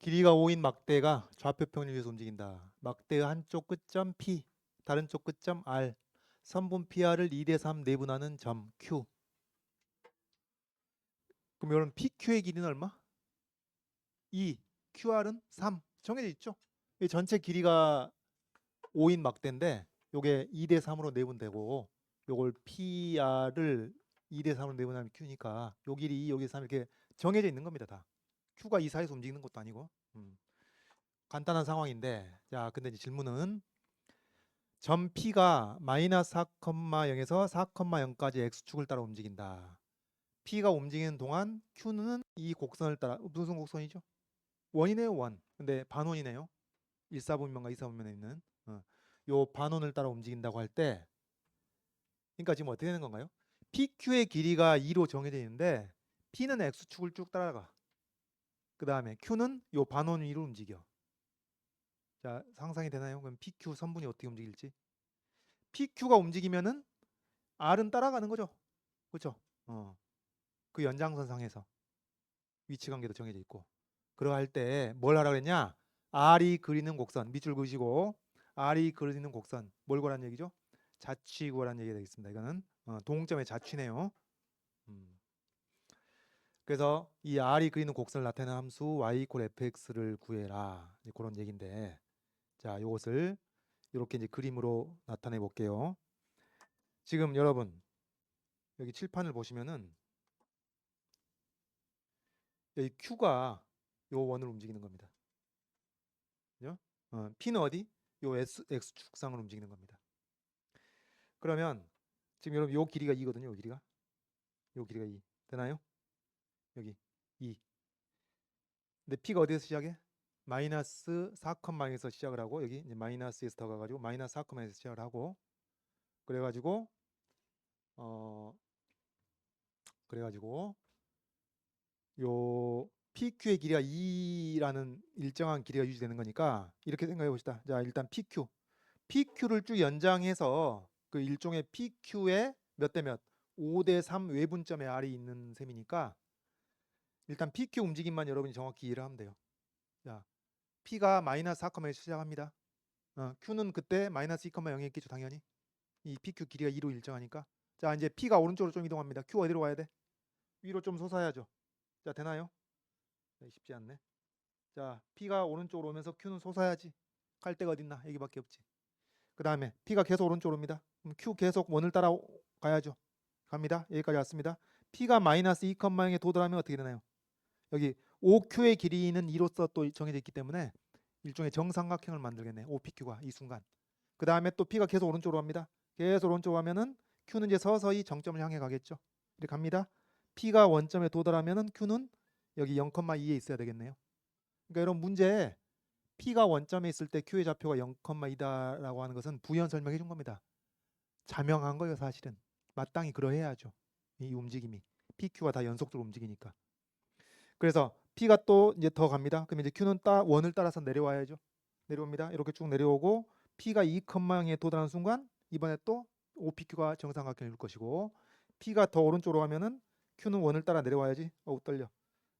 길이가 5인 막대가 좌표 평을 위해서 움직인다. 막대의 한쪽 끝점 P, 다른 쪽 끝점 R, 선분 PR을 2대3 내분하는 점 Q. 그럼 여러분 PQ의 길이는 얼마? 2, QR은 3. 정해져 있죠? 이 전체 길이가 5인 막대인데 요게 2대3으로 내분되고 요걸 PR을 2대3으로 내분하면 Q니까 요 길이 2, 여기 3 이렇게 정해져 있는 겁니다. 다. Q가 이 사이에서 움직이는 것도 아니고. 간단한 상황인데 자 근데 이제 질문은 점 P가 마이너스 4,0에서 4,0까지 X축을 따라 움직인다. P가 움직이는 동안 Q는 이 곡선을 따라 무슨 곡선이죠? 원이네요 원. 근데 반원이네요. 1사분면과 2사분면에 있는 요 반원을 따라 움직인다고 할 때 그러니까 지금 어떻게 되는 건가요? PQ의 길이가 2로 정해져 있는데 P는 X축을 쭉 따라가. 그 다음에 Q는 요 반원 위로 움직여. 자 상상이 되나요? 그럼 PQ 선분이 어떻게 움직일지? PQ가 움직이면은 R은 따라가는 거죠. 그렇죠? 그 연장선상에서 위치 관계도 정해져 있고. 그러할 때 뭘 하라 그랬냐? R이 그리는 곡선 밑줄 그으시고 R이 그리는 곡선 뭘 구하라는 얘기죠? 자취 구하라는 얘기가 되겠습니다. 이거는 동점의 자취네요. 음. 그래서 이 R이 그리는 곡선을 나타내는 함수 y = fx를 구해라. 그런 얘기인데 자, 이것을 이렇게 이제 그림으로 나타내 볼게요. 지금 여러분 여기 칠판을 보시면은 여기 Q가 요 원을 움직이는 겁니다. 그죠? P는 어디? 요 X축상을 움직이는 겁니다. 그러면 지금 여러분 요 길이가 2거든요. 요 길이가 2. 되나요? 여기 2. 근데 P가 어디에서 시작해? 마이너스 4,0에서 시작을 하고 여기 이제 마이너스에서 더 가가지고 마이너스 4,에서 시작을 하고 그래가지고 그래가지고 요 PQ의 길이가 2라는 일정한 길이가 유지되는 거니까 이렇게 생각해 봅시다. 자 일단 PQ를 쭉 연장해서 그 일종의 PQ의 몇 대 몇? 5대3 외분점에 R이 있는 셈이니까 일단 PQ 움직임만 여러분이 정확히 이해를 하면 돼요. 자, P가 마이너스 4,1에서 시작합니다. Q는 그때 마이너스 2,0에 있겠죠 당연히. 이 PQ 길이가 2로 일정하니까. 자 이제 P가 오른쪽으로 좀 이동합니다. Q 어디로 와야 돼? 위로 좀 솟아야죠. 자 되나요? 쉽지 않네. 자 P가 오른쪽으로 오면서 Q는 솟아야지. 갈 데가 어딨나? 여기밖에 없지. 그 다음에 P가 계속 오른쪽으로 옵니다. 그럼 Q 계속 원을 따라 가야죠. 갑니다. 여기까지 왔습니다. P가 마이너스 2,0에 도달하면 어떻게 되나요? 여기 OQ의 길이는 2로서 또 정해져 있기 때문에 일종의 정삼각형을 만들겠네. OPQ가 이 순간. 그 다음에 또 P가 계속 오른쪽으로 갑니다. 계속 오른쪽으로 가면은 Q는 이제 서서히 정점을 향해 가겠죠. 이렇게 갑니다. P가 원점에 도달하면은 Q는 여기 0,2에 있어야 되겠네요. 그러니까 이런 문제에 P가 원점에 있을 때 Q의 좌표가 0,2다라고 하는 것은 부연 설명해 준 겁니다. 자명한 거예요, 사실은. 마땅히 그러해야죠. 이 움직임이 PQ가 다 연속적으로 움직이니까. 그래서 P가 또 이제 더 갑니다. 그럼 이제 Q는 원을 따라서 내려와야죠. 내려옵니다. 이렇게 쭉 내려오고 P가 2,0에 도달하는 순간 이번에 또 OPQ가 정삼각형이 될 것이고 P가 더 오른쪽으로 가면은 Q는 원을 따라 내려와야지. 떨려.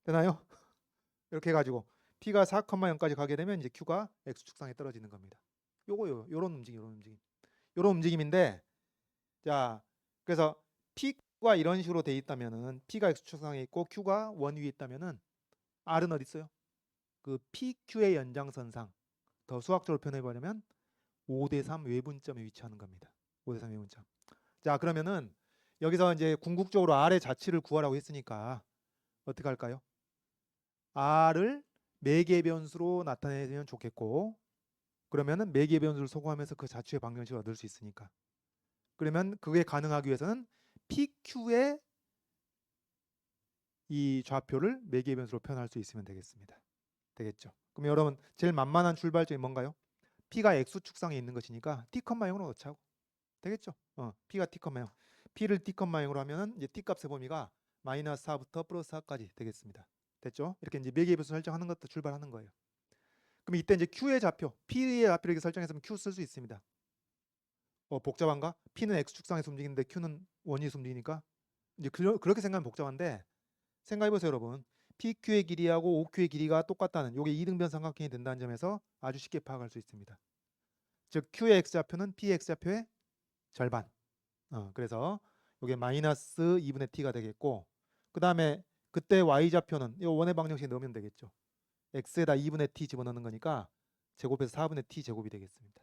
되나요? 이렇게 해가지고 P가 4,0까지 가게 되면 이제 Q가 X축상에 떨어지는 겁니다. 요거요. 요런 움직임인데 자 그래서 P가 이런 식으로 돼 있다면은 P가 X축상에 있고 Q가 원 위에 있다면은 R은 어디 있어요? 그 PQ의 연장선상 더 수학적으로 표현해 보려면 5대3 외분점에 위치하는 겁니다. 5대3 외분점. 자 그러면은 여기서 이제 궁극적으로 R의 자치를 구하라고 했으니까 어떻게 할까요? R을 매개 변수로 나타내면 좋겠고 그러면은 매개 변수를 소거하면서 그 자취의 방정식을 얻을 수 있으니까 그러면 그게 가능하기 위해서는 PQ의 이 좌표를 매개 변수로 표현할 수 있으면 되겠습니다. 되겠죠? 그럼 여러분 제일 만만한 출발점이 뭔가요? P가 X축상에 있는 것이니까 T,0으로 넣자고. 되겠죠? P가 T,0. P를 T,0으로 하면은 이제 T 값의 범위가 마이너스 4부터 플러스 4까지 되겠습니다. 됐죠? 이렇게 이제 매개 변수 설정하는 것도 출발하는 거예요. 그럼 이때 이제 Q의 좌표, P의 좌표를 이렇게 설정해서 Q 쓸 수 있습니다. 복잡한가? P는 X축상에서 움직이는데 Q는 원위에서 움직이니까 이제 그렇게 생각하면 복잡한데 생각해보세요 여러분. PQ의 길이하고 OQ의 길이가 똑같다는 요게 이등변 삼각형이 된다는 점에서 아주 쉽게 파악할 수 있습니다. 즉 Q의 X좌표는 P의 X좌표의 절반. 그래서 요게 마이너스 2분의 T가 되겠고 그 다음에 그때 Y좌표는 요 원의 방정식에 넣으면 되겠죠. X에다 2분의 T 집어넣는 거니까 제곱해서 4분의 T 제곱이 되겠습니다.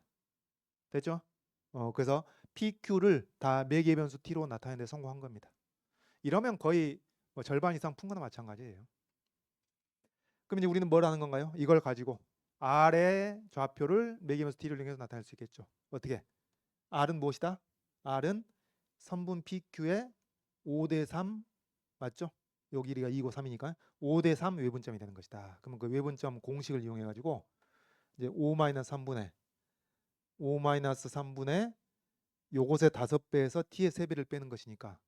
됐죠? 그래서 PQ를 다 매개의 변수 T로 나타내는 데 성공한 겁니다. 이러면 거의 뭐 절반 이상 푼 거나 마찬가지예요. 그럼 이제 우리는 뭘 하는 건가요? 이걸 가지고 R의 좌표를 매개의 변수 T를 이용해서 나타낼 수 있겠죠. 어떻게? R은 무엇이다? R은 선분 PQ의 5대 3 맞죠? 요 길이가 2고 3이니까 5대 3 외분점이 되는 것이다. 그러면 그 외분점 공식을 이용해 가지고 이제 5-3분의 요것의 5배에서 t의 3배를 빼는 것이니까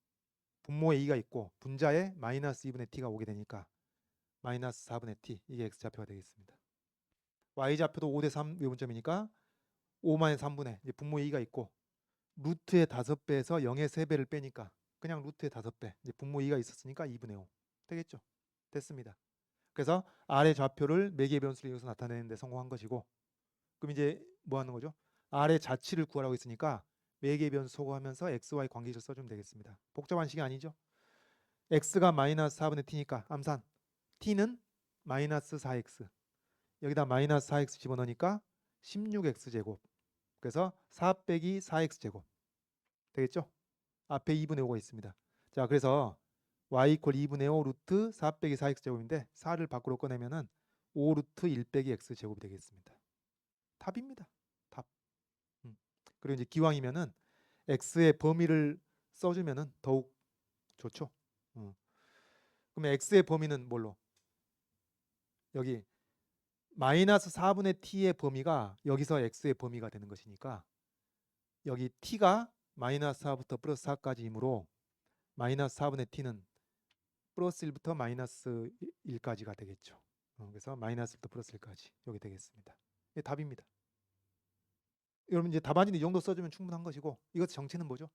분모에 2가 있고 분자에 마이너스 2분의 t가 오게 되니까 마이너스 4분의 t 이게 x좌표가 되겠습니다. y좌표도 5대 3 외분점이니까 5-3분의 이제 분모에 2가 있고 루트의 5배에서 0의 3배를 빼니까 그냥 루트의 5배 이제 분모 2가 있었으니까 2분의 5 되겠죠. 됐습니다. 그래서 R의 좌표를 매개의 변수를 이용해서 나타내는 데 성공한 것이고 그럼 이제 뭐 하는 거죠? R의 자치를 구하라고 했으니까 매개의 변수 소거하면서 XY 관계식을 써주면 되겠습니다. 복잡한 식이 아니죠. X가 마이너스 4분의 T니까 암산 T는 마이너스 4X 여기다 마이너스 4X 집어넣으니까 16X제곱 그래서 4 빼기 4X제곱 되겠죠? 앞에 2분의 5가 있습니다. 자 그래서 y 이퀄 2분의 5 루트 4 빼기 4x제곱인데 4를 밖으로 꺼내면은 5 루트 1 빼기 x제곱이 되겠습니다. 답입니다. 답. 그리고 이제 기왕이면은 x의 범위를 써주면은 더욱 좋죠. 그러면 x의 범위는 뭘로? 여기 마이너스 4분의 t의 범위가 여기서 x의 범위가 되는 것이니까 여기 t가 마이너스 4부터 플러스 4까지이므로 마이너스 4분의 t는 플러스 1부터 마이너스 1까지가 되겠죠. 그래서 마이너스 1부터 플러스 1까지 여기 되겠습니다. 이게 답입니다. 여러분 이제 답안지는 이 정도 써주면 충분한 것이고 이것 정체는 뭐죠?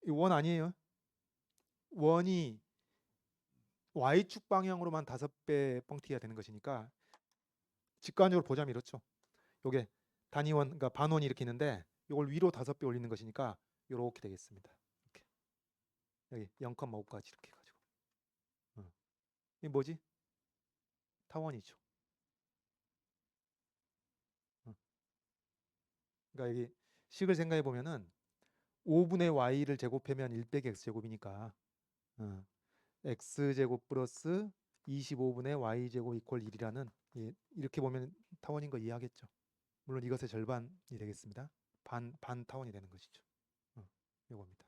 이 원 아니에요. 원이 y축 방향으로만 5배 뻥튀기가 되는 것이니까 직관적으로 보자면 이렇죠. 요게 단위원 그러니까 반원이 이렇게 있는데 이걸 위로 5배 올리는 것이니까 이렇게 되겠습니다. 이렇게. 여기 0,5까지 이렇게 해가지고 이게 뭐지? 타원이죠. 그러니까 여기 식을 생각해 보면은 5분의 y를 제곱하면 1 빼기 x제곱이니까 x제곱 플러스 25분의 y제곱 이퀄 1이라는 이렇게 보면 타원인 거 이해하겠죠. 물론 이것의 절반이 되겠습니다. 반 타원이 되는 것이죠. 이겁니다.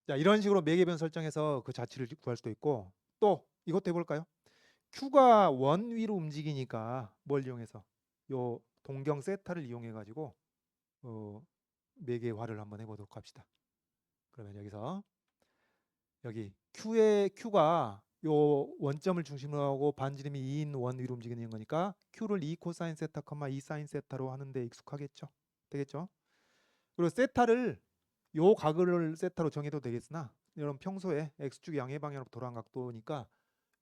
자 이런 식으로 매개변 설정해서 그 자치를 구할 수도 있고 또 이것도 해볼까요? Q가 원 위로 움직이니까 뭘 이용해서 요 동경 세타를 이용해 가지고 매개화를 한번 해보도록 합시다. 그러면 여기서 여기 Q가 요 원점을 중심으로 하고 반지름이 2인 원 위로 움직이는 거니까 Q를 2 코사인 세타, 2 사인 세타로 하는데 익숙하겠죠? 되겠죠? 그리고 세타를 요 각을 세타로 정해도 되겠으나 여러분 평소에 x축 양의 방향으로 돌아간 각도니까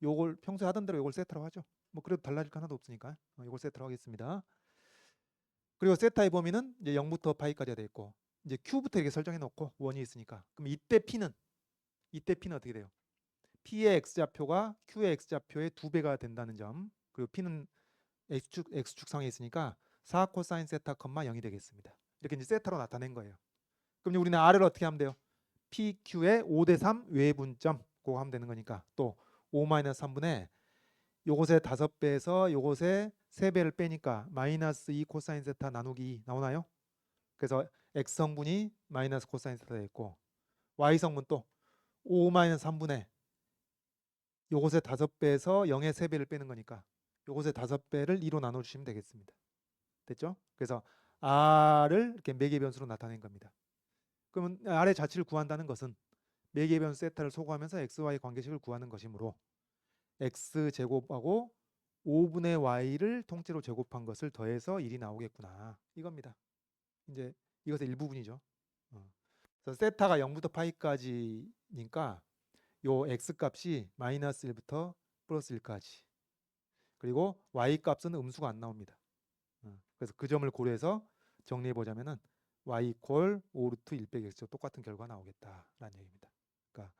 요걸 평소에 하던 대로 요걸 세타로 하죠. 뭐 그래도 달라질 거 하나도 없으니까 요걸 세타로 하겠습니다. 그리고 세타의 범위는 이제 0부터 파이까지가 돼 있고 이제 Q부터 이렇게 설정해 놓고 원이 있으니까 그럼 이때 P는 어떻게 돼요? P의 x좌표가 Q의 x좌표의 2배가 된다는 점 그리고 P는 x축상에 있으니까 4 코사인 세타, 0이 되겠습니다. 이렇게 이제 세타로 나타낸 거예요. 그럼 이제 우리는 R을 어떻게 하면 돼요? PQ의 5대 3 외분점 그거 하면 되는 거니까 또 5-3분의 요것의 5배에서 요것의 3배를 빼니까 마이너스 2 코사인 세타 나누기 2 나오나요? 그래서 X성분이 마이너스 코사인 세타 되겠고 Y성분 또 5-3분의 요것의 5배에서 0의 3배를 빼는 거니까 요것의 5배를 2로 나눠주시면 되겠습니다. 됐죠? 그래서 R을 이렇게 매개 변수로 나타낸 겁니다. 그러면 R의 자치를 구한다는 것은 매개 변수 세타를 소거하면서 XY 관계식을 구하는 것이므로 X제곱하고 5분의 Y를 통째로 제곱한 것을 더해서 1이 나오겠구나 이겁니다. 이제 이것의 일부분이죠. 그래서 세타가 0부터 파이까지니까 요 x 값이 마이너스 1부터 플러스 1까지. 그리고 y 값은 음수가 안 나옵니다. 그래서 그 점을 고려해서 정리해 보자면은 y 이퀄 5 루트 1 빼기 x죠. 똑같은 결과 나오겠다라는 얘기입니다. 그러니까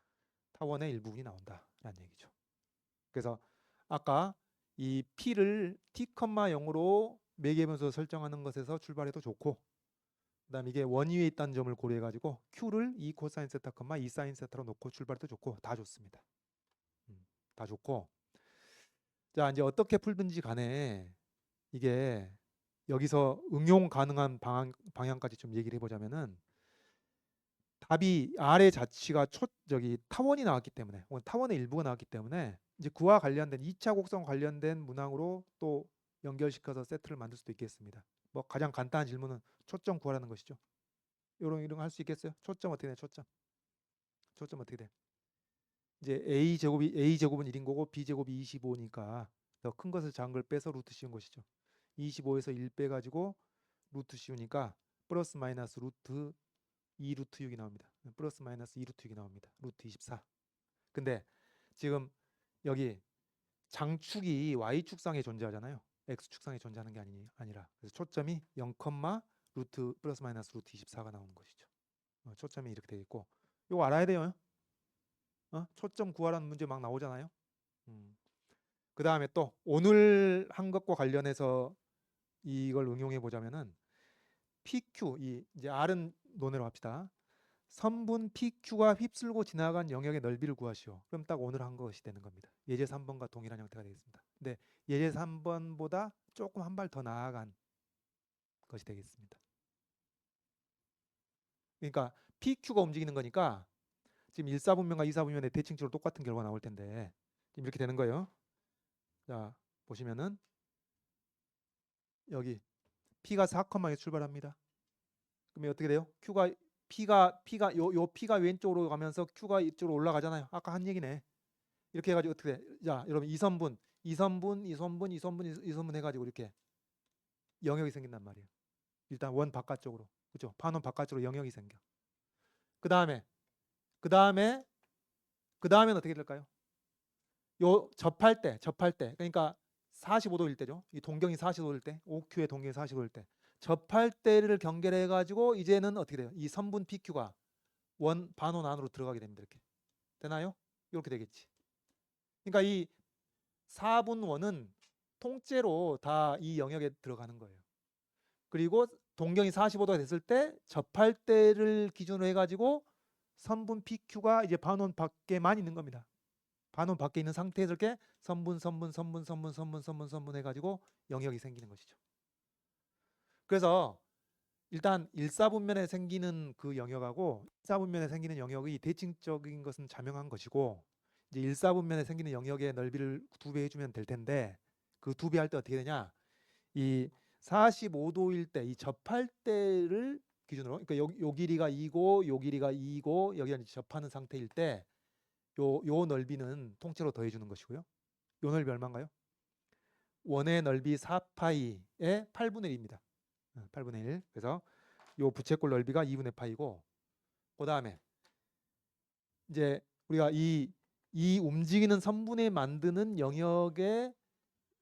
타원의 일부분이 나온다라는 얘기죠. 그래서 아까 이 p를 t, 0으로 매개변수 설정하는 것에서 출발해도 좋고, 그다음 이게 원위에 있다는 점을 고려해 가지고 q를 2 코사인 세타, 2 사인 세타로 놓고 출발해도 좋고 다 좋습니다. 다 좋고. 자, 이제 어떻게 풀든지 간에 이게 여기서 응용 가능한 방향까지 좀 얘기를 해보자면은, 답이 R의 자취가 타원이 나왔기 때문에, 혹은 타원의 일부가 나왔기 때문에 이제 그와 관련된 2차 곡선 관련된 문항으로 또 연결시켜서 세트를 만들 수도 있겠습니다. 뭐 가장 간단한 질문은 초점 구하라는 것이죠. 이런 거 할 수 있겠어요? 초점 어떻게 돼? 초점 어떻게 돼? 이제 a제곱은 1인 거고 b제곱이 25니까 더 큰 것을 작은 걸 빼서 루트 씌운 것이죠. 25에서 1 빼가지고 루트 씌우니까 플러스 마이너스 루트 2 루트 6이 나옵니다. 플러스 마이너스 2 루트 6이 나옵니다. 루트 24. 근데 지금 여기 장축이 y축상에 존재하잖아요. x축상에 존재하는 게 아니라. 그래서 초점이 0, 루트 플러스 마이너스 루트 24가 나오는 것이죠. 초점이 이렇게 되어 있고, 이거 알아야 돼요. 초점 구하라는 문제 막 나오잖아요. 그 다음에 또 오늘 한 것과 관련해서 이걸 응용해 보자면은 PQ, 이제 R은 논외로 합시다. 선분 PQ가 휩쓸고 지나간 영역의 넓이를 구하시오. 그럼 딱 오늘 한 것이 되는 겁니다. 예제 3번과 동일한 형태가 되겠습니다. 근데 예제 3번보다 조금 한 발 더 나아간 것이 되겠습니다. 그러니까 PQ가 움직이는 거니까 지금 1사분면과 2사분면의 대칭적으로 똑같은 결과가 나올 텐데 지금 이렇게 되는 거예요. 자, 보시면은 여기 P가 4,2 출발합니다. 그러면 어떻게 돼요? P가 왼쪽으로 가면서 Q가 이쪽으로 올라가잖아요. 아까 한 얘기네. 이렇게 해가지고 어떻게 돼? 자, 여러분 2선분 해가지고 이렇게 영역이 생긴단 말이에요. 일단 원 바깥쪽으로, 그죠? 반원 바깥쪽으로 영역이 생겨. 그 다음에는 어떻게 될까요? 요 접할 때, 그러니까 45도일 때죠. 이 동경이 45도일 때, OQ의 동경이 45도일 때, 접할 때를 경계해 가지고 이제는 어떻게 돼요? 이 선분 PQ가 반원 안으로 들어가게 됩니다. 이렇게 되나요? 이렇게 되겠지. 그러니까 이 4분원은 통째로 다 이 영역에 들어가는 거예요. 그리고 동경이 45도가 됐을 때 접할 때를 기준으로 해가지고 선분 PQ가 이제 반원 밖에만 있는 겁니다. 반원 밖에 있는 상태에서 이렇게 선분 해가지고 영역이 생기는 것이죠. 그래서 일단 1사분면에 생기는 그 영역하고 2사분면에 생기는 영역이 대칭적인 것은 자명한 것이고, 이제 1사분면에 생기는 영역의 넓이를 2배 해주면 될 텐데, 그 2배 할 때 어떻게 되냐, 이 45도일 때 이 접할 때를 기준으로, 그러니까 요 길이가 2고 요 길이가 2고 여기가 이제 접하는 상태일 때 요 넓이는 통째로 더해주는 것이고요. 요 넓이 얼마인가요? 원의 넓이 4파이의 8분의 1입니다. 8분의 1. 그래서 요 부채꼴 넓이가 2분의 파이고, 그 다음에 이제 우리가 이 움직이는 선분에 만드는 영역의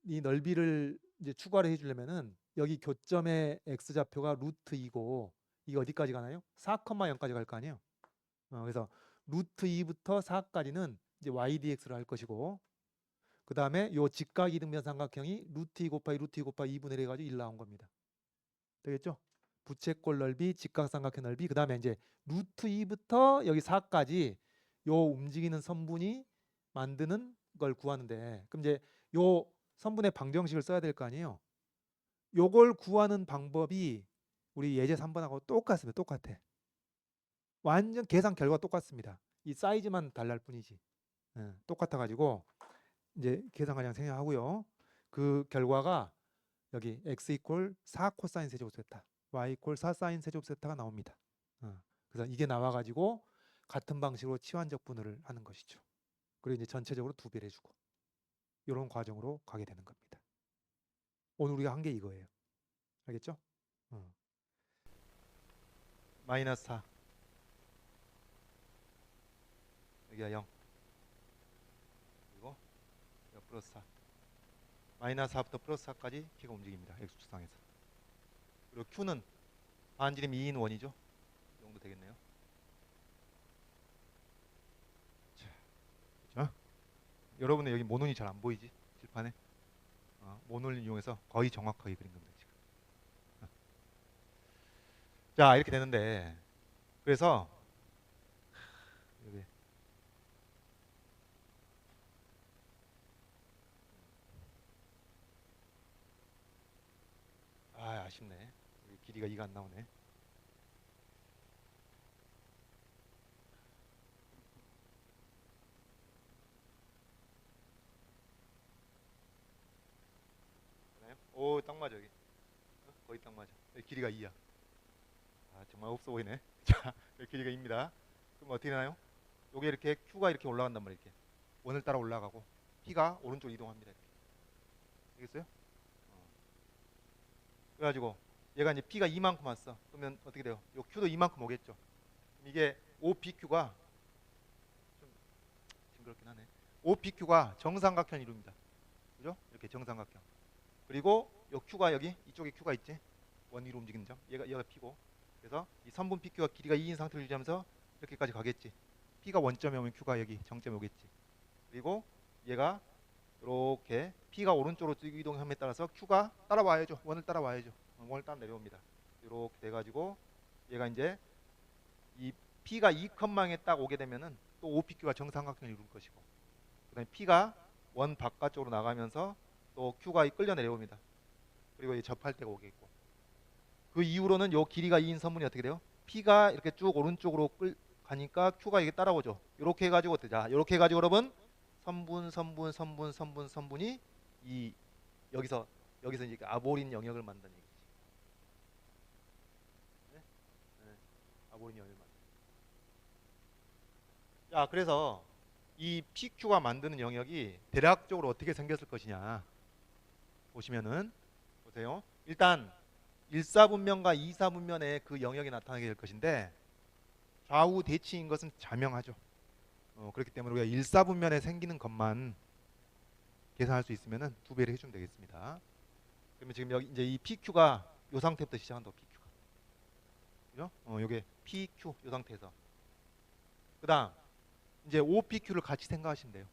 이 넓이를 이제 추가를 해주려면은 여기 교점의 x좌표가 루트 2고 이게 어디까지 가나요? 4,0까지 갈 거 아니에요. 그래서 루트 2부터 4까지는 이제 ydx를 할 것이고, 그 다음에 요 직각 이등변 삼각형이 루트 2 곱하기 루트 2 곱하기 2분의 1 해가지고 1 나온 겁니다. 되겠죠? 부채꼴 넓이, 직각삼각형 넓이, 그 다음에 이제 루트 2부터 여기 4까지 요 움직이는 선분이 만드는 걸 구하는데, 그럼 이제 요 선분의 방정식을 써야 될 거 아니에요. 요걸 구하는 방법이 우리 예제 3번하고 똑같습니다. 똑같아. 완전 계산 결과 똑같습니다. 이 사이즈만 달랄 뿐이지. 똑같아가지고 이제 계산 가량 생략하고요. 그 결과가 여기 x 이퀄 4 코사인 세제곱 세타, y 이퀄 4 사인 세제곱 세타가 나옵니다. 그래서 이게 나와가지고 같은 방식으로 치환적 분할을 하는 것이죠. 그리고 이제 전체적으로 2배를 해주고 이런 과정으로 가게 되는 겁니다. 오늘 우리가 한 게 이거예요. 알겠죠? 마이너스 4 여기가 0. 플러스 4. 마이너스 4부터 플러스 4까지 P가 움직입니다. X축상에서. 그리고 Q는 반지름 2인 원이죠. 이 정도 되겠네요. 자, 그렇죠? 여러분은 여기 모눈이 잘 안 보이지? 칠판에. 모눈을 이용해서 거의 정확하게 그린 겁니다. 지금. 자, 이렇게 되는데 그래서 여기 아쉽네. 여기 길이가 2가 안 나오네. 오, 딱 맞아 여기. 거의 딱 맞아. 여기 길이가 2야. 정말 없어 보이네. 자, 여기 길이가 2입니다. 그럼 어떻게 되나요? 요게 이렇게 Q가 이렇게 올라간단 말이에요. 이렇게 원을 따라 올라가고 P가 오른쪽 이동합니다. 이렇게. 알겠어요? 그래가지고 얘가 이제 P가 2만큼 왔어. 그러면 어떻게 돼요? 요 Q도 2만큼 오겠죠. 그럼 이게 OPQ가 좀 징그럽긴 하네. OPQ가 정삼각형 이룹니다. 그죠? 이렇게 정삼각형. 그리고 요 Q가 여기 이쪽에 Q가 있지. 원 위로 움직이는 점. 얘가 P고. 그래서 이 선분 PQ가 길이가 2인 상태를 유지하면서 이렇게까지 가겠지. P가 원점에 오면 Q가 여기 정점에 오겠지. 그리고 얘가 이렇게 P가 오른쪽으로 이동함에 따라서 Q가 따라와야죠. 원을 따라와야죠. 원을 따라 내려옵니다. 이렇게 돼가지고 얘가 이제 이 P가 2컴마에 딱 오게 되면은 또 OPQ가 정삼각형을 이룰 것이고, 그다음에 P가 원 바깥쪽으로 나가면서 또 Q가 끌려 내려옵니다. 그리고 접할 때가 오겠고, 그 이후로는 요 길이가 2인 선분이 어떻게 돼요? P가 이렇게 쭉 오른쪽으로 가니까 Q가 이게 따라오죠. 이렇게 해가지고 어떻게? 자, 이렇게 해가지고 여러분 선분이 이 여기서 이제 아보린 영역을 만드는 얘기지. 네? 네. 아보린 영역을 만드. 자, 그래서 이 PQ가 만드는 영역이 대략적으로 어떻게 생겼을 것이냐 보시면은 보세요. 일단 1사분면과 2사분면의 그 영역이 나타나게 될 것인데 좌우 대칭인 것은 자명하죠. 그렇기 때문에 우리가 1사분면에 생기는 것만 계산할 수 있으면은 2배를 해주면 되겠습니다. 그러면 지금 여기 이제 이 PQ가 이 상태부터 시작한다. PQ가, 그죠? 요게 PQ 이 상태에서 그다음 이제 OPQ를 같이 생각하시면 돼요.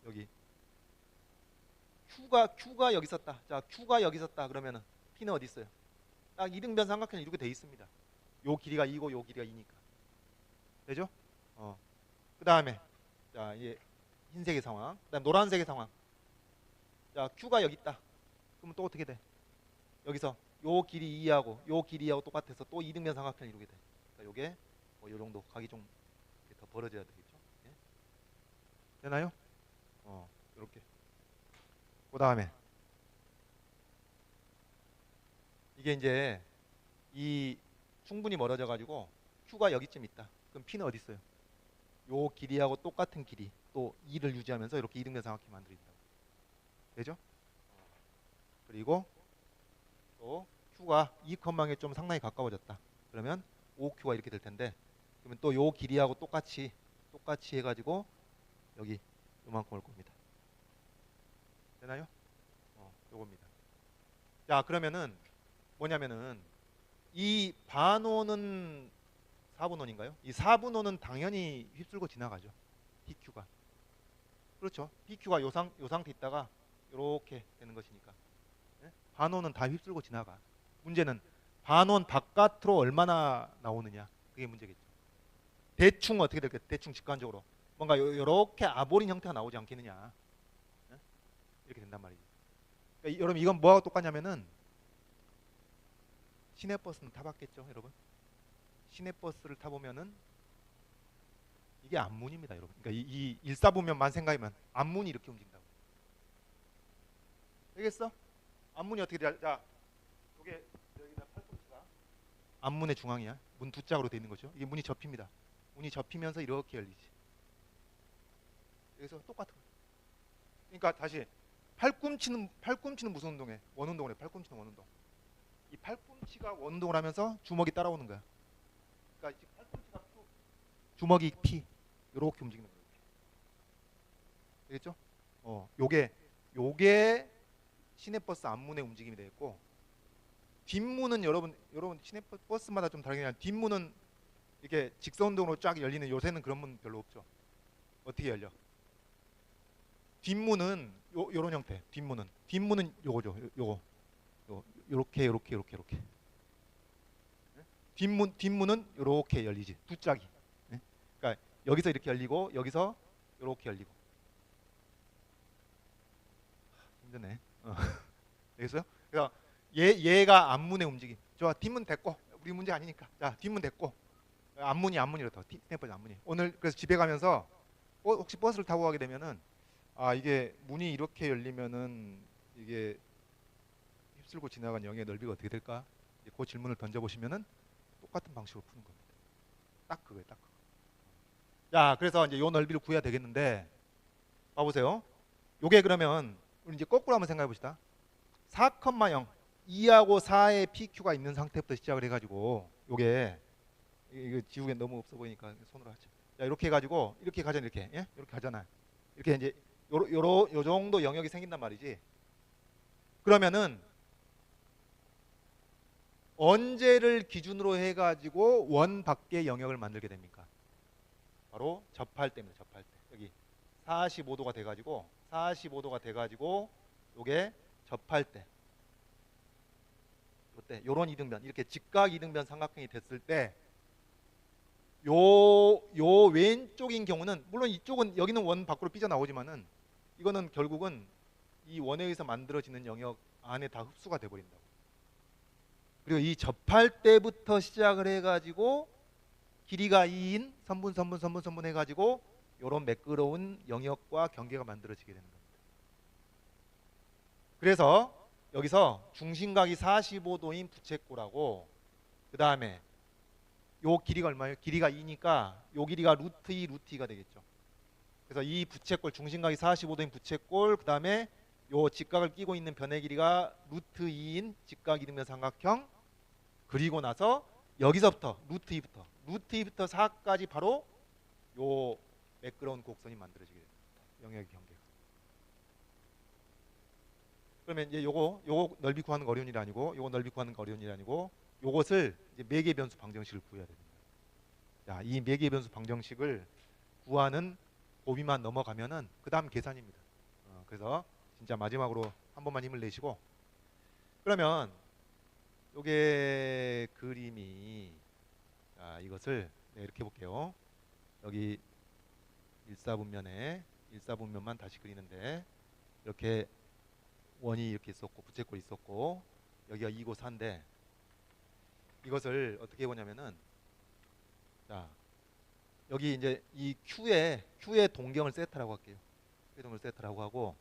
여기 Q가 여기 있었다. 자, Q가 여기 있었다. 그러면은 P는 어디 있어요? 딱 이등변 삼각형을 이루게 돼 있습니다. 요 길이가 2고 요 길이가 2니까. 되죠? 그다음에 자, 이제 흰색의 상황. 그다음 노란색의 상황. 자, Q가 여기 있다. 그러면 또 어떻게 돼? 여기서 요 길이 2하고 요 길이 2하고 똑같아서 또 이등변 삼각형을 이루게 돼. 그러니까 요게 요 정도 각이 좀 더 벌어져야 되겠죠? 예? 되나요? 이렇게. 그다음에 이게 이제 이 충분히 멀어져 가지고 Q가 여기쯤 있다. 그럼 P는 어디 있어요? 요 길이하고 똑같은 길이 또 2를 유지하면서 이렇게 이등변 삼각형 만들어진다. 되죠? 그리고 또 Q가 2컴마에 좀 상당히 가까워졌다. 그러면 OQ가 이렇게 될 텐데, 그러면 또 요 길이하고 똑같이 해가지고 여기 요만큼 올 겁니다. 되나요? 요겁니다. 자, 그러면은 뭐냐면은 이 반원은 4분원인가요? 이 4분원은 당연히 휩쓸고 지나가죠. PQ가. 그렇죠. PQ가 요 상태 있다가 이렇게 되는 것이니까. 네? 반원은 다 휩쓸고 지나가. 문제는 반원 바깥으로 얼마나 나오느냐. 그게 문제겠죠. 대충 어떻게 될까요? 대충 직관적으로 뭔가 이렇게 아보린 형태가 나오지 않겠느냐. 네? 이렇게 된단 말이죠. 그러니까 여러분 이건 뭐하고 똑같냐면은 시내버스는 타봤겠죠, 여러분? 시내버스를 타보면은 이게 앞문입니다, 여러분. 그러니까 이 일사분면만 생각하면 앞문이 이렇게 움직인다고. 알겠어? 앞문이 어떻게 돼? 자, 이게 여기다 팔꿈치가 앞문의 중앙이야. 문 두 짝으로 돼 있는 거죠. 이게 문이 접힙니다. 문이 접히면서 이렇게 열리지. 여기서 똑같은 거예요. 그러니까 다시 팔꿈치는 무슨 운동해? 원운동을 해. 팔꿈치는 원운동. 이 팔꿈치가 원운동을 하면서 주먹이 따라오는 거야. 그러니까 팔꿈치가 주먹이 P 이렇게 움직이는 거예요. 되겠죠? 요게 시내버스 앞문의 움직임이 되겠고, 뒷문은 여러분 시내버스마다 좀 다르긴 한데 뒷문은 이렇게 직선동으로 쫙 열리는, 요새는 그런 문 별로 없죠. 어떻게 열려? 뒷문은 요런 형태. 뒷문은 요거죠. 요렇게. 뒷문은 요렇게 열리지. 두 짝이. 네? 그러니까 여기서 이렇게 열리고 여기서 요렇게 열리고. 힘드네. 되겠어요? 그래서 얘가 앞문의 움직임. 좋아, 뒷문 됐고, 우리 문제 아니니까. 자, 뒷문 됐고, 앞문이 이렇다. 스냅버스 앞문이. 오늘 그래서 집에 가면서 혹시 버스를 타고 가게 되면은, 이게 문이 이렇게 열리면은 이게 휩쓸고 지나간 영의 넓이가 어떻게 될까? 그 질문을 던져보시면은 똑같은 방식으로 푸는 겁니다. 딱 그거예요, 딱 그거. 자, 그래서 이제 요 넓이를 구해야 되겠는데, 봐보세요. 요게 그러면 우리 이제 거꾸로 한번 생각해 봅시다. 4,0 2하고 4의 PQ가 있는 상태부터 시작을 해가지고, 요게 이거 지우개 너무 없어 보이니까 손으로 하죠. 자, 이렇게 해가지고 이렇게 가잖아요. 이렇게, 예? 이렇게 가잖아요. 이렇게 이제 요 정도 영역이 생긴단 말이지. 그러면은 언제를 기준으로 해가지고 원 밖의 영역을 만들게 됩니까? 바로 접할 때입니다. 접할 때. 여기 45도가 돼가지고 요게 접할 때. 요때 요런 이등변, 이렇게 직각 이등변 삼각형이 됐을 때 요 왼쪽인 경우는, 물론 이쪽은 여기는 원 밖으로 삐져나오지만은 이거는 결국은 이 원에 의해서 만들어지는 영역 안에 다 흡수가 돼 버린다고. 그리고 이 접할 때부터 시작을 해가지고 길이가 2인 선분 해가지고 요런 매끄러운 영역과 경계가 만들어지게 되는 겁니다. 그래서 여기서 중심각이 45도인 부채꼴하고, 그 다음에 요 길이가 얼마예요? 길이가 2니까 요 길이가 루트 2, 루트 2가 되겠죠. 그래서 이 부채꼴, 중심각이 45도인 부채꼴, 그 다음에 요 직각을 끼고 있는 변의 길이가 루트 2인 직각 이등변 삼각형, 그리고 나서 여기서부터 루트 2부터 4까지 바로 요 매끄러운 곡선이 만들어지게 됩니다. 영역의 경계가. 그러면 이제 요거 넓이 구하는 거 어려운 일이 아니고, 요거 넓이 구하는 거 어려운 일이 아니고, 요것을 이제 매개 변수 방정식을 구해야 됩니다. 자, 이 매개 변수 방정식을 구하는 고비만 넘어가면은 그 다음 계산입니다. 그래서 진짜 마지막으로 한 번만 힘을 내시고, 그러면 요게 그림이, 자, 이것을 이렇게 볼게요. 여기 일사분면만 다시 그리는데, 이렇게 원이 이렇게 있었고 부채꼴이 있었고 여기가 2고 4인데, 이것을 어떻게 보냐면은, 자, 여기 이제 이 Q의 동경을 세타라고 할게요. Q의 동경을 세타라고 하고,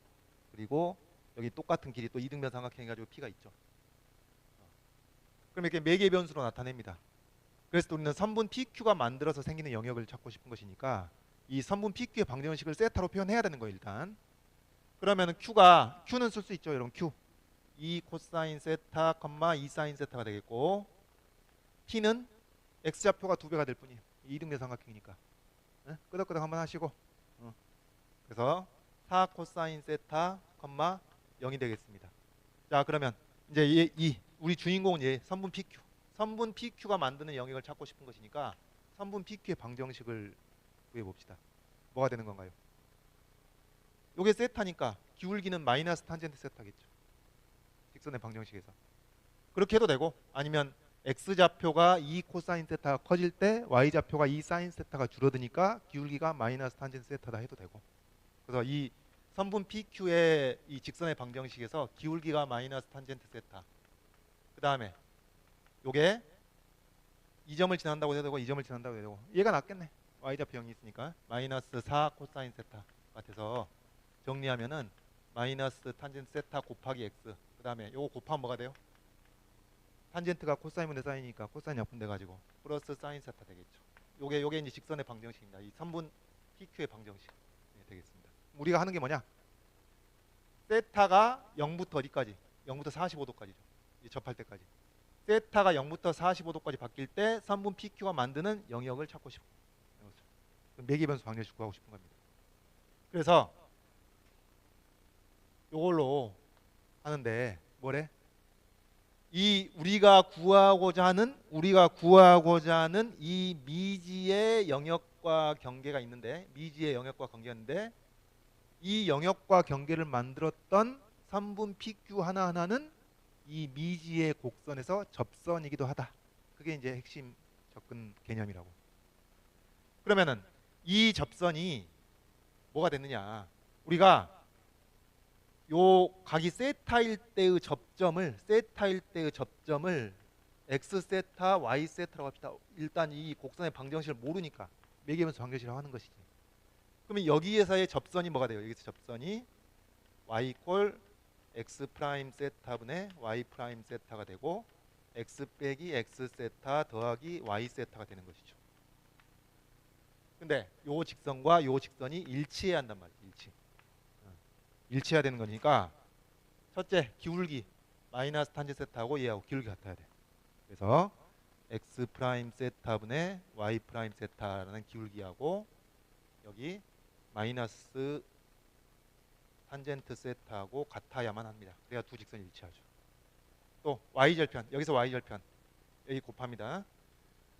그리고 여기 똑같은 길이 또 이등변 삼각형 해가지고 P가 있죠. 그럼 이렇게 매개 변수로 나타냅니다. 그래서 우리는 선분 PQ가 만들어서 생기는 영역을 찾고 싶은 것이니까 이 선분 PQ의 방정식을 세타로 표현해야 되는 거예요, 일단. 그러면은 Q는 쓸 수 있죠, 여러분. Q 2 코사인 세타, 2 사인 세타가 되겠고, P는 X좌표가 2배가 될 뿐이에요. 이등변 삼각형이니까. 끄덕끄덕 한번 하시고, 그래서 4 코사인 세타, 0이 되겠습니다. 자, 그러면 이제 우리 주인공은 선분 PQ가 만드는 영역을 찾고 싶은 것이니까 선분 PQ의 방정식을 구해봅시다. 뭐가 되는 건가요? 요게 세타니까 기울기는 마이너스 탄젠트 세타겠죠. 직선의 방정식에서. 그렇게 해도 되고, 아니면 X좌표가 2 코사인 세타가 커질 때 Y좌표가 2 사인 세타가 줄어드니까 기울기가 마이너스 탄젠트 세타다 해도 되고. 그래서 이 선분 PQ의 이 직선의 방정식에서 기울기가 마이너스 탄젠트 세타, 그 다음에 요게 이 점을 지난다고 해도 되고 이 점을 지난다고 해도 되고, 얘가 낫겠네. Y좌표 0이 있으니까 마이너스 4 코사인 세타 같아서 정리하면은 마이너스 탄젠트 세타 곱하기 X, 그 다음에 요거 곱하면 뭐가 돼요? 탄젠트가 코사인분의 사인이니까 코사인 약분돼 가지고 플러스 사인 세타 되겠죠. 요게 이제 직선의 방정식입니다. 이 선분 PQ의 방정식 되겠습니다. 우리가 하는 게 뭐냐? 세타가 0부터 어디까지? 0부터 45도까지죠. 접할 때까지. 세타가 0부터 45도까지 바뀔 때 선분 PQ가 만드는 영역을 찾고 싶고, 매개 변수 방정식 구하고 싶은 겁니다. 그래서 요걸로 하는데 뭐래? 이 우리가 구하고자 하는 이 미지의 영역과 경계가 있는데, 미지의 영역과 경계가 있는데, 이 영역과 경계를 만들었던 3분 PQ 하나하나는 이 미지의 곡선에서 접선이기도 하다. 그게 이제 핵심 접근 개념이라고. 그러면은 이 접선이 뭐가 됐느냐? 우리가 요 각이 세타일 때의 접점을 x 세타, y 세타라고 합시다. 일단 이 곡선의 방정식을 모르니까 매개면서 방정식을 하는 것이지. 그러면 여기에서의 접선이 뭐가 돼요? 여기서 접선이 y 이퀄 x 프라임 세타분의 y 프라임 세타가 되고, x 빼기 x 세타 더하기 y 세타가 되는 것이죠. 근데 요 직선과 요 직선이 일치해야 한단 말이에요. 일치해야 되는 거니까 첫째 기울기 마이너스 탄젠 세타하고 얘하고 기울기 같아야 돼. 그래서 x 프라임 세타분의 y 프라임 세타라는 기울기하고 여기 마이너스 탄젠트 세타하고 같아야만 합니다. 그래야 두 직선이 일치하죠. 또 y절편, 여기서 y절편 여기 곱합니다.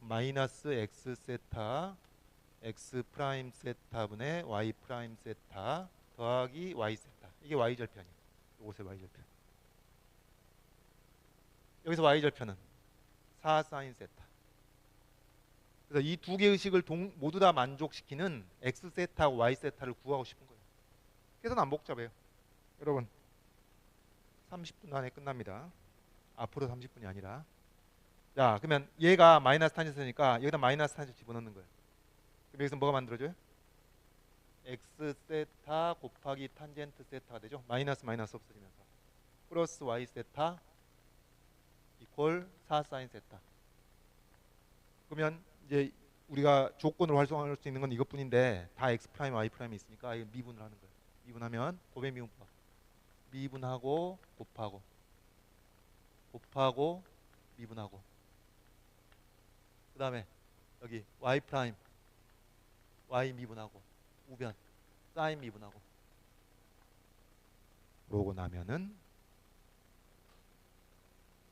마이너스 x 세타 x 프라임 세타분의 y 프라임 세타 더하기 y 세타, 이게 y절편이에요. 이곳의 y절편. 여기서 y절편은 4 사인 세타. 그래서 이 두 개의 식을 모두 다 만족시키는 x 세타하고 y 세타를 구하고 싶은 거예요. 그래서 안 복잡해요. 여러분 30분 안에 끝납니다. 앞으로 30분이 아니라. 자, 그러면 얘가 마이너스 탄젠트니까 여기다 마이너스 탄젠트 집어넣는 거예요. 그럼 여기서 뭐가 만들어져요? x 세타 곱하기 탄젠트 세타가 되죠. 마이너스 마이너스 없어지면서 플러스 y 세타 이퀄 4 사인 세타. 그러면 이제 우리가 조건으로 활성화할 수 있는 건 이것뿐인데 다 x 프라임 y 프라임이 있으니까 이거 미분을 하는 거예요. 미분하면 고배 미분법. 미분하고 곱하고 미분하고, 그 다음에 여기 y 프라임 y 미분하고 우변 사인 미분하고, 그러고 나면은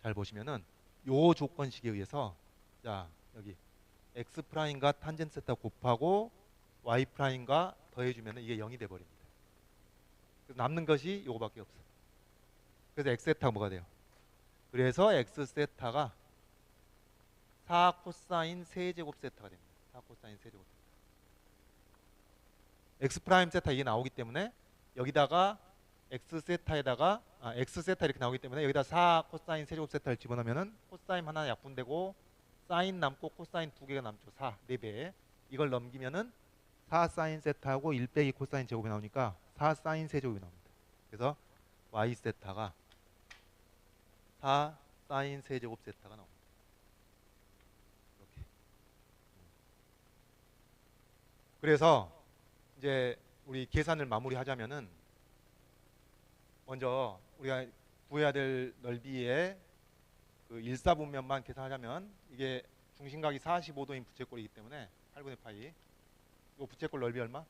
잘 보시면은 요 조건식에 의해서 자 여기 x 프라임과 탄젠트 세타 곱하고 y 프라임과 더해주면은 이게 0이 돼버립니다. 그래서 남는 것이 요거밖에 없어. 그래서 x 세타가 뭐가 돼요? 그래서 x 세타가 4 코사인 세제곱 세타가 됩니다. 4 코사인 세제곱 세타. x 프라임 세타 이게 나오기 때문에 여기다가 x 세타에다가 x 세타 이렇게 나오기 때문에 여기다 4 코사인 세제곱 세타를 집어넣으면은 코사인 하나 약분되고 사인 남고 코사인 두 개가 남죠. 4, 4배. 이걸 넘기면은 4 사인 세타하고 1 빼기 코사인 제곱이 나오니까 4 사인 세제곱이 나옵니다. 그래서 y 세타가 4 사인 세제곱 세타가 나옵니다. 이렇게. 그래서 이제 우리 계산을 마무리하자면은 먼저 우리가 구해야 될 넓이의 그 1사분면만 계산하자면 이게 중심각이 45도인 부채꼴이기 때문에 8분의 파이. 이 부채꼴 넓이 얼마?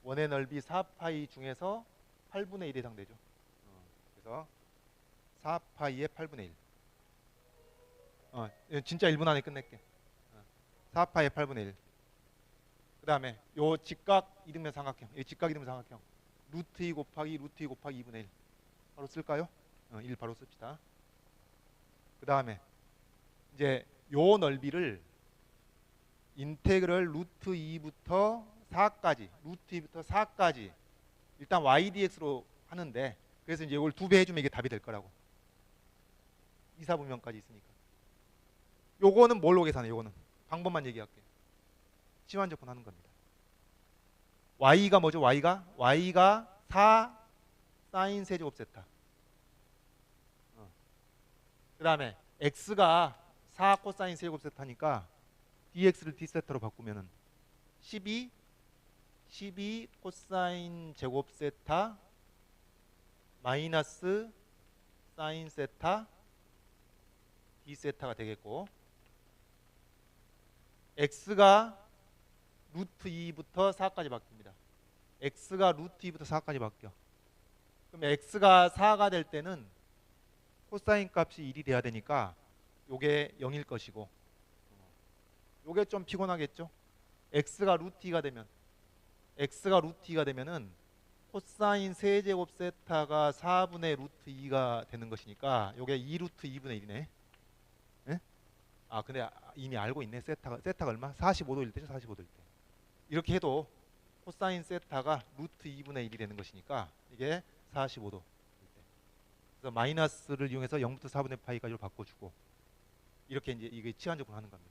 원의 넓이 4파이 중에서 8분의 1에 해당되죠. 그래서 4파이의 8분의 1. 진짜 1분 안에 끝낼게. 4파이의 8분의 1. 그 다음에 요 직각 이등변 삼각형, 이 직각 이등변 삼각형 루트 2 곱하기 루트 2 곱하기 2분의 1 바로 쓸까요? 1 바로 씁시다. 그 다음에 이제 요 넓이를 인테그럴 루트 2부터 4까지 일단 ydx로 하는데, 그래서 이제 이걸 2배 해주면 이게 답이 될 거라고. 이사분면까지 있으니까. 요거는 뭘로 계산해? 요거는 방법만 얘기할게요. 치환적분 하는 겁니다. y가 뭐죠? y가 4 사인 세제곱 세타. 그 다음에 x가 4 코사인 세제곱 세타니까 dx를 d세타로 바꾸면은 12 코사인 제곱 세타 마이너스 사인 세타 d세타가 되겠고, x가 루트 2부터 4까지 바뀝니다. x가 루트 2부터 4까지 바뀌어. 그럼 그럼 x가 4가 될 때는 코사인 값이 1이 돼야 되니까 요게 0일 것이고, 요게 좀 피곤하겠죠? x가 루트 2가 되면은 코사인 세제곱 세타가 4분의 루트 2가 되는 것이니까 요게 2 루트 2분의 1이네. 예? 아 근데 이미 알고 있네. 세타가 얼마? 45도일 때죠. 45도일 때. 이렇게 해도 코사인 세타가 루트 2분의 1이 되는 것이니까 이게 45도. 그래서 마이너스를 이용해서 0부터 4분의 파이까지로 바꿔주고, 이렇게 이제 이게 치환적으로 하는 겁니다.